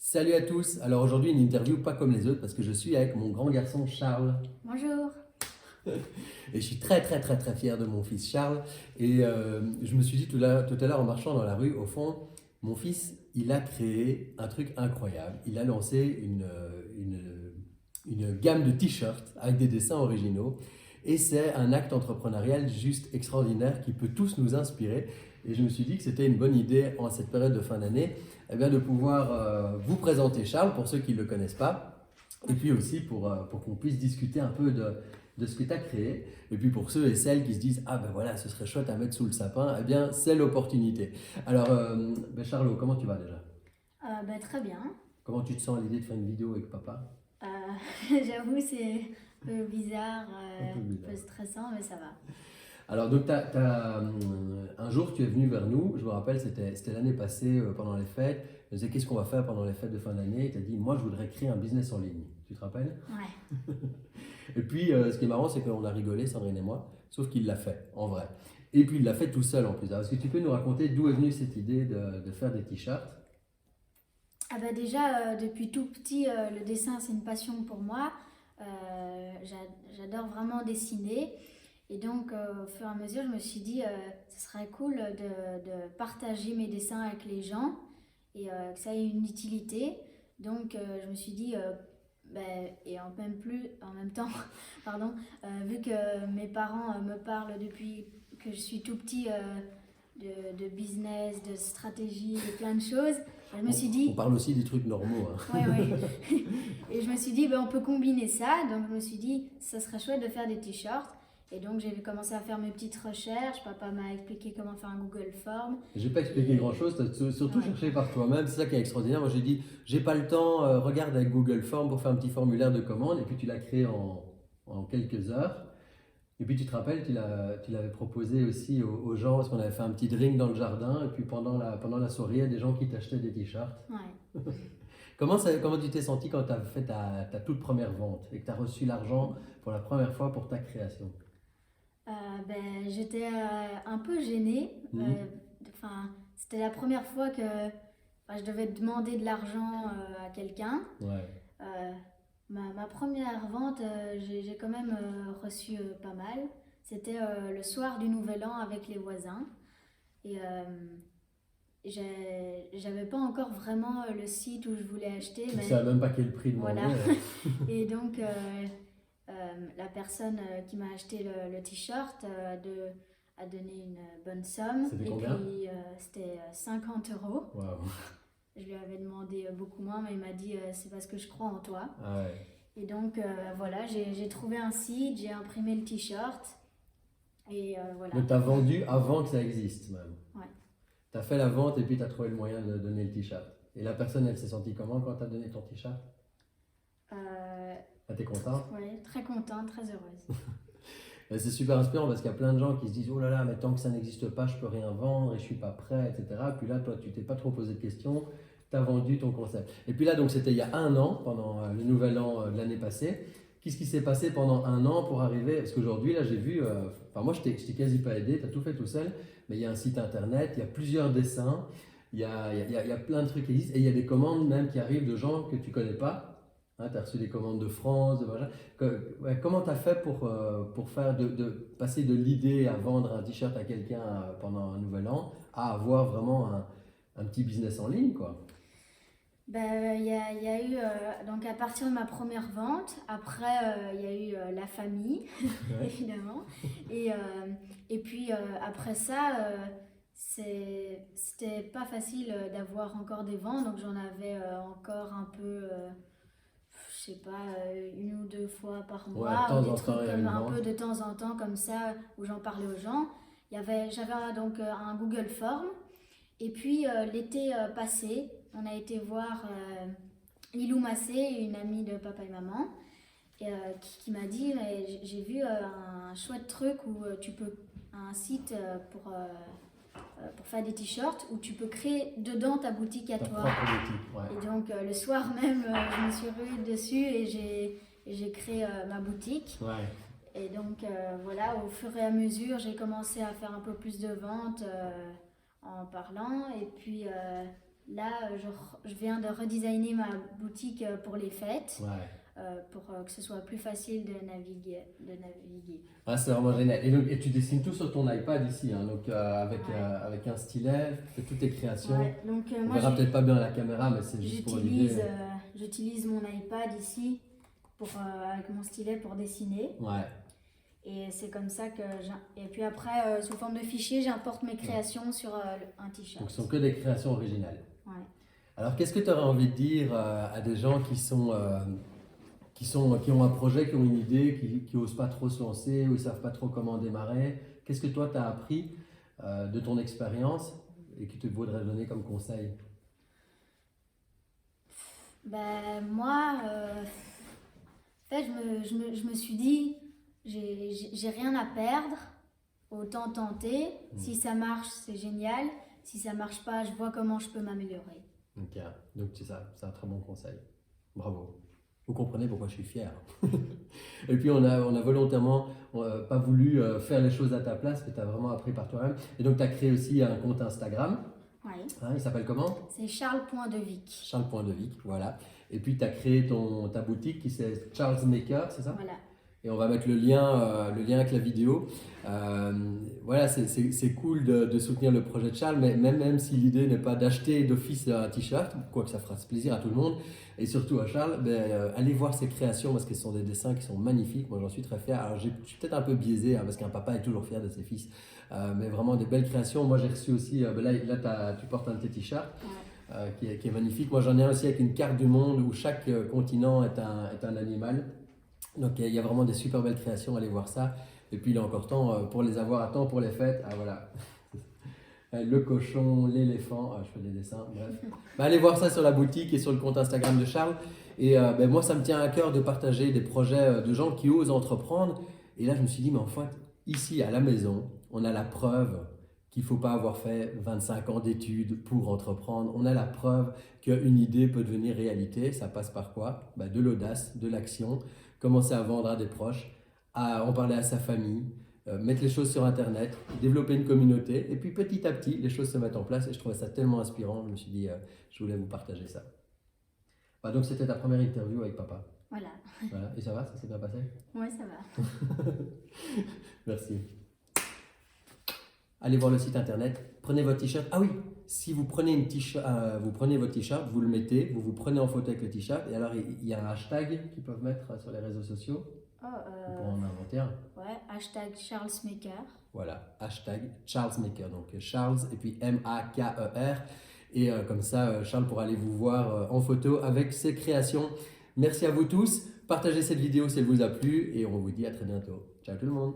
Salut à tous. Alors aujourd'hui, une interview pas comme les autres parce que je suis avec mon grand garçon Charles Bonjour. et je suis très très très très fier de mon fils Charles. Et je me suis dit tout à l'heure en marchant dans la rue, au fond, mon fils, il a créé un truc incroyable. Il a lancé une gamme de t-shirts avec des dessins originaux. Et c'est un acte entrepreneurial juste extraordinaire qui peut tous nous inspirer. Et je me suis dit que c'était une bonne idée en cette période de fin d'année eh bien, de pouvoir vous présenter Charles pour ceux qui ne le connaissent pas. Et puis aussi pour qu'on puisse discuter un peu de ce que tu as créé. Et puis pour ceux et celles qui se disent ah ben voilà, ce serait chouette à mettre sous le sapin, eh bien c'est l'opportunité. Alors, ben Charlot, comment tu vas déjà? Très bien. Comment tu te sens à l'idée de faire une vidéo avec papa? Euh, J'avoue, c'est un peu bizarre, Un peu un bizarre. peu stressant, mais ça va. Alors, donc, un jour, tu es venu vers nous, je me rappelle, c'était l'année passée pendant les fêtes. Je disais, qu'est-ce qu'on va faire pendant les fêtes de fin d'année? Et tu as dit, moi, je voudrais créer un business en ligne. Tu te rappelles? Ouais. Et puis, ce qui est marrant, c'est qu'on a rigolé, Sandrine et moi, sauf qu'il l'a fait, en vrai. Et puis, il l'a fait tout seul en plus. Alors, est-ce que tu peux nous raconter d'où est venue cette idée de faire des t-shirts? Déjà, depuis tout petit, le dessin, c'est une passion pour moi. J'adore vraiment dessiner. Et donc, au fur et à mesure, je me suis dit, ce serait cool de partager mes dessins avec les gens et que ça ait une utilité. Donc, je me suis dit, et en même temps, pardon, vu que mes parents me parlent depuis que je suis tout petit de business, de stratégie, de plein de choses, je me suis On dit, parle aussi des trucs normaux, hein. ouais, ouais. Et je me suis dit, on peut combiner ça. Donc, je me suis dit, ça serait chouette de faire des t-shirts. Et donc, j'ai commencé à faire mes petites recherches. Papa m'a expliqué comment faire un Google Form. J'ai pas expliqué Et grand-chose, tu as surtout ouais, cherché par toi-même, c'est ça qui est extraordinaire. Moi j'ai dit, j'ai pas le temps, regarde avec Google Form pour faire un petit formulaire de commande, et puis tu l'as créé en quelques heures. Et puis tu te rappelles, tu l'avais proposé aussi aux gens, parce qu'on avait fait un petit drink dans le jardin, et puis pendant la soirée, il y a des gens qui t'achetaient des t-shirts. ouais. Comment tu t'es senti quand tu as fait ta toute première vente et que tu as reçu l'argent pour la première fois pour ta création? J'étais un peu gênée. Mhm. Enfin, c'était la première fois que je devais demander de l'argent à quelqu'un. Ouais. Euh, ma première vente, j'ai quand même reçu pas mal. C'était le soir du Nouvel An avec les voisins. Et j'avais pas encore vraiment le site où je voulais acheter, Tu ne mais savais même pas quel prix demander. voilà. Et donc, la personne qui m'a acheté le t-shirt a donné une bonne somme. C'était Et combien? puis, c'était 50 euros. Waouh. Je lui avais demandé beaucoup moins, mais il m'a dit c'est parce que je crois en toi. Ah ouais. Et donc, voilà, j'ai trouvé un site, j'ai imprimé le t-shirt. Et voilà. Donc tu as vendu avant que ça existe même. Ouais. Tu as fait la vente et puis tu as trouvé le moyen de donner le t-shirt. Et la personne, elle s'est sentie comment quand tu as donné ton t-shirt? Euh, Ah, t'es content? ouais, très contente, très heureuse. C'est super inspirant parce qu'il y a plein de gens qui se disent oh là là, mais tant que ça n'existe pas, je peux rien vendre et je suis pas prêt, etc. Puis là, toi, tu t'es pas trop posé de questions, tu as vendu ton concept. Et puis là, donc c'était il y a un an, pendant le nouvel an de l'année passée. Qu'est-ce qui s'est passé pendant un an pour arriver? Parce qu'aujourd'hui, là, j'ai vu, enfin, moi, je t'ai quasi pas aidé, tu as tout fait tout seul, mais il y a un site internet, il y a plusieurs dessins, il y a plein de trucs qui existent et il y a des commandes même qui arrivent de gens que tu connais pas. Hein, tu as reçu des commandes de France, de machin. Ouais, comment tu as fait pour faire de passer de l'idée à vendre un t-shirt à quelqu'un pendant un nouvel an à avoir vraiment un petit business en ligne, quoi? Il y a eu, donc à partir de ma première vente, après il y a eu la famille, Ouais. évidemment. Et, euh, et puis après ça, c'était pas facile d'avoir encore des ventes, donc j'en avais encore un peu, je sais pas, une ou deux fois par Ouais, de mois, ou temps des en temps, trucs il y a comme une un vente. peu de temps en temps comme ça, où j'en parlais aux gens. J'avais donc un Google Form. Et puis l'été passé, on a été voir Lilou Massé, une amie de papa et maman, qui m'a dit j'ai vu un chouette truc où tu peux un site pour faire des t-shirts où tu peux créer dedans ta boutique à Ta toi. propre boutique, ouais. Et donc le soir même, je me suis ruée dessus et j'ai créé ma boutique. Ouais. Et donc voilà, au fur et à mesure, j'ai commencé à faire un peu plus de ventes en parlant. Et puis là, je viens de redesigner ma boutique pour les fêtes, Ouais. pour que ce soit plus facile de naviguer. Ah, c'est vraiment génial. Et tu dessines tout sur ton iPad ici, hein, donc Ouais. avec un stylet, tu fais toutes tes créations. Ouais, donc On moi, verra peut-être pas bien à la caméra, mais c'est juste pour l'idée. j'utilise mon iPad ici avec mon stylet pour dessiner. Ouais. Et c'est comme ça que et puis après, sous forme de fichier, j'importe mes créations sur un t-shirt. Donc ce sont que des créations originales. Ouais. Alors qu'est-ce que tu aurais envie de dire à des gens qui ont un projet, qui ont une idée, qui n'osent pas trop se lancer, ou ils ne savent pas trop comment démarrer? Qu'est-ce que toi tu as appris de ton expérience et qui te vaudrait donner comme conseil? Ben, moi, en fait, je me suis dit, j'ai rien à perdre, autant tenter. Si ça marche, c'est génial. Si ça marche pas, je vois comment je peux m'améliorer. Ok, donc c'est ça, c'est un très bon conseil. Bravo. Vous comprenez pourquoi je suis fier. Et puis on a volontairement pas voulu faire les choses à ta place, mais tu as vraiment appris par toi-même. Et donc tu as créé aussi un compte Instagram. Oui. Hein, il s'appelle comment? C'est Charles.Devic. Charles.Devic, voilà. Et puis tu as créé ta boutique qui c'est Charles Maker, c'est ça? Voilà. Et on va mettre le lien avec la vidéo. Voilà, c'est cool de soutenir le projet de Charles, mais même si l'idée n'est pas d'acheter d'office un t-shirt, quoique ça fera plaisir à tout le monde, et surtout à Charles, allez voir ses créations parce que ce sont des dessins qui sont magnifiques. Moi, j'en suis très fier. Alors, je suis peut-être un peu biaisé parce qu'un papa est toujours fier de ses fils, mais vraiment des belles créations. Moi, j'ai reçu aussi, là tu portes un de tes t-shirts. Ouais. Qui est magnifique. Moi, j'en ai un aussi avec une carte du monde où chaque continent est un animal. Donc, il y a vraiment des super belles créations, allez voir ça. Et puis, il est encore temps pour les avoir à temps pour les fêtes. Ah, voilà. Le cochon, l'éléphant, je fais des dessins, bref. Allez voir ça sur la boutique et sur le compte Instagram de Charles. Et moi, ça me tient à cœur de partager des projets de gens qui osent entreprendre. Et là, je me suis dit, mais en fait, ici, à la maison, on a la preuve qu'il ne faut pas avoir fait 25 ans d'études pour entreprendre. On a la preuve qu'une idée peut devenir réalité. Ça passe par quoi? De l'audace, de l'action, commencer à vendre à des proches, à en parler à sa famille, mettre les choses sur Internet, développer une communauté. Et puis petit à petit, les choses se mettent en place. Et je trouvais ça tellement inspirant. Je me suis dit, je voulais vous partager ça. Donc c'était ta première interview avec papa. Voilà. Voilà. Et ça va? Ça s'est bien passé? Oui, ça va. Merci. Allez voir le site internet, prenez votre t-shirt. Ah oui, si vous prenez vous prenez votre t-shirt, vous le mettez, vous prenez en photo avec le t-shirt, et alors il y a un hashtag qu'ils peuvent mettre sur les réseaux sociaux. Pour en inventer un. Ouais, hashtag CharlesMaker. Voilà, hashtag CharlesMaker. Donc Charles et puis M-A-K-E-R. Et comme ça, Charles pourra aller vous voir en photo avec ses créations. Merci à vous tous. Partagez cette vidéo si elle vous a plu et on vous dit à très bientôt. Ciao tout le monde.